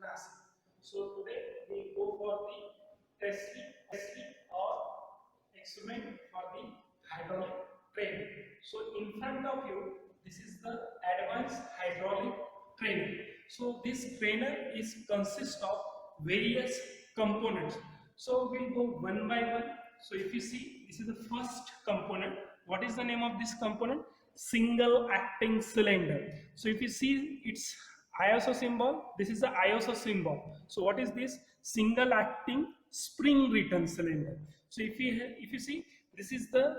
Nasik. So today we go for the test or experiment for the hydraulic train. So in front of you, this is the advanced hydraulic trainer. So this trainer is consist of various components. So we'll go one by one. So if you see, this is the first component. What is the name of this component? Single acting cylinder. So if you see its ISO symbol, this is the ISO symbol. So what is this? Single acting spring return cylinder. So if you see, this is the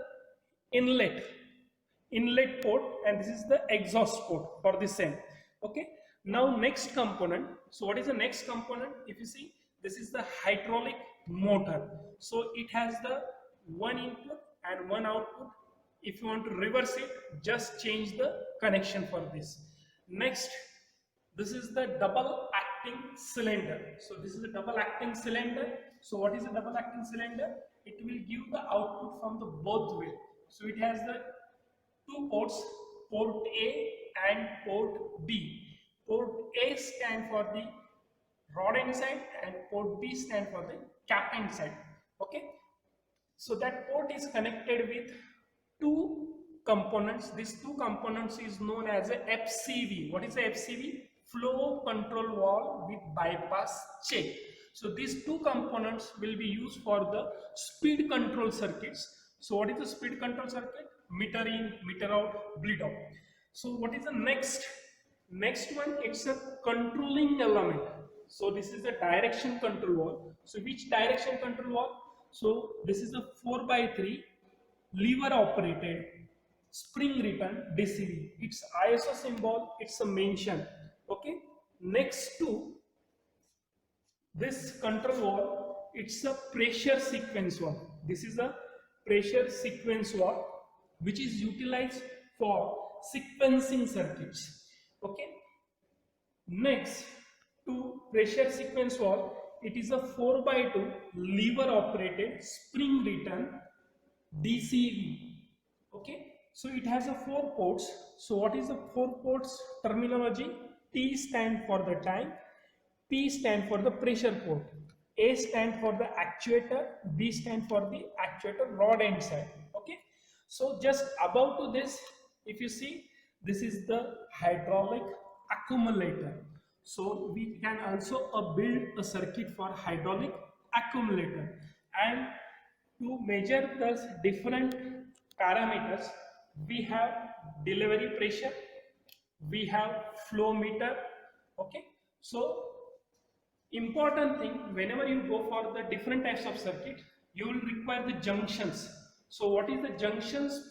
inlet port, and this is the exhaust port for the same. Okay, now next component. So what is the next component? If you see, this is the hydraulic motor. So it has the one input and one output. If you want to reverse it, just change the connection for this. Next, this is the double acting cylinder. So this is a double acting cylinder. So what is a double acting cylinder? It will give the output from the both way. So it has the two ports, port A and port B. Port A stand for the rod end side and port B stand for the cap end side. Okay, so that port is connected with two components. These two components is known as a FCV. What is a FCV? Flow control valve with bypass check. So these two components will be used for the speed control circuits. So what is the speed control circuit? Meter in, meter out, bleed out. So what is the next one? It's a controlling element. So this is the direction control valve. So which direction control valve? So this is a 4x3 lever operated spring return DCV. Its ISO symbol, it's a mention. Okay, next to this control valve, it's a pressure sequence valve. This is a pressure sequence valve which is utilized for sequencing circuits. Okay, next to pressure sequence valve, it is a 4x2 lever operated spring return DCV. Okay, so it has a 4 ports. So what is the 4 ports terminology? T stand for the tank, P stand for the pressure port, A stand for the actuator, B stand for the actuator rod end side. Okay, so just above to this, if you see, this is the hydraulic accumulator. So we can also build a circuit for hydraulic accumulator, and to measure the different parameters, we have delivery pressure, we have flow meter. Okay, so important thing, whenever you go for the different types of circuit, you will require the junctions. So what is the junctions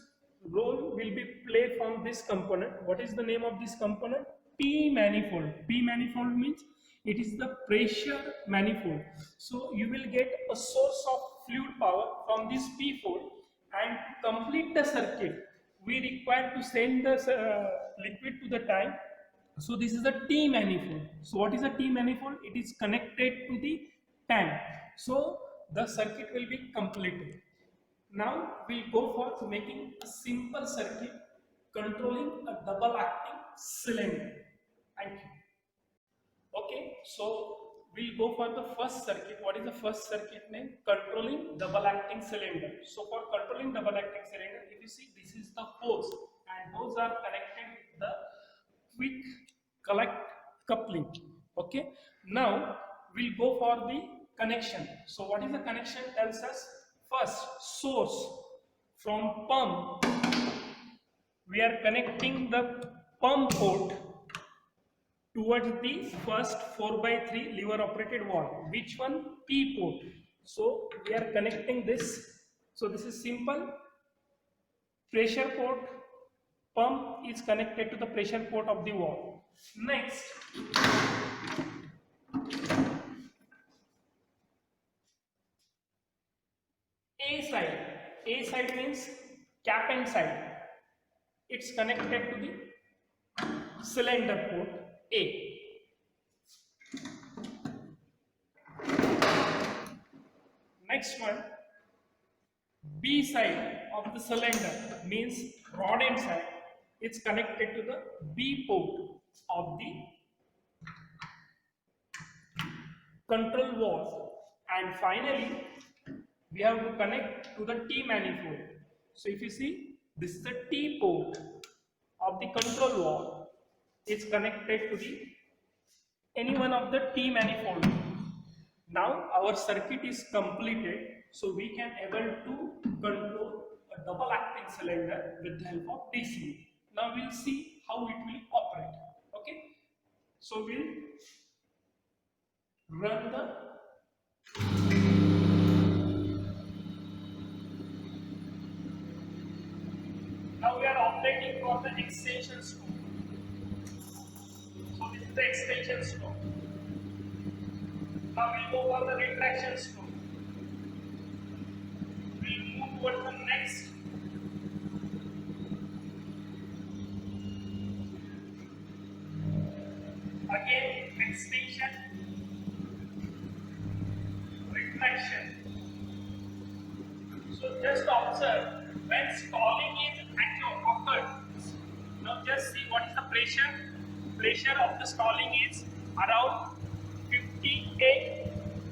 role will be played from this component? What is the name of this component? P manifold. P manifold means it is the pressure manifold. So you will get a source of fluid power from this P pole, and to complete the circuit we require to send the liquid to the tank. So this is the T manifold. So what is a T manifold? It is connected to the tank. So the circuit will be completed. Now we go for making a simple circuit controlling a double acting cylinder. Thank you. Okay, so we'll go for the first circuit. What is the first circuit name? Controlling double acting cylinder. So for controlling double acting cylinder, if you see, this is the hose, and hose are connected with the quick collect coupling. Okay, now we'll go for the connection. So what is the connection? Tells us first source from pump. We are connecting the pump port towards the first 4x3 lever operated valve. Which one? P port. So we are connecting this. So this is simple. Pressure port, pump is connected to the pressure port of the valve. Next, A side means cap end side. It's connected to the cylinder port A. Next one, B side of the cylinder means rod end side. It's connected to the B port of the control valve, and finally we have to connect to the T manifold. So if you see, this is the T port of the control valve. It's connected to the any one of the T manifold. Now our circuit is completed, so we can able to control a double acting cylinder with the help of DC. Now we'll see how it will operate. Okay, so we'll run the now we are operating for the extension stroke. So this is the extension stroke. Now we'll go for the retraction stroke. We'll move towards the next. Again, extension, retraction. So just observe when stalling is occurred. Now just see what is the pressure. Pressure of the stalling is around 58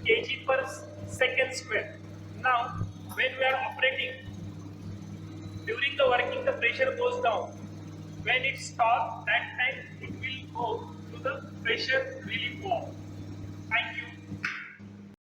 kg per second square. Now when we are operating, during the working the pressure goes down. When it stops, that time it will go to the pressure relief valve. Thank you.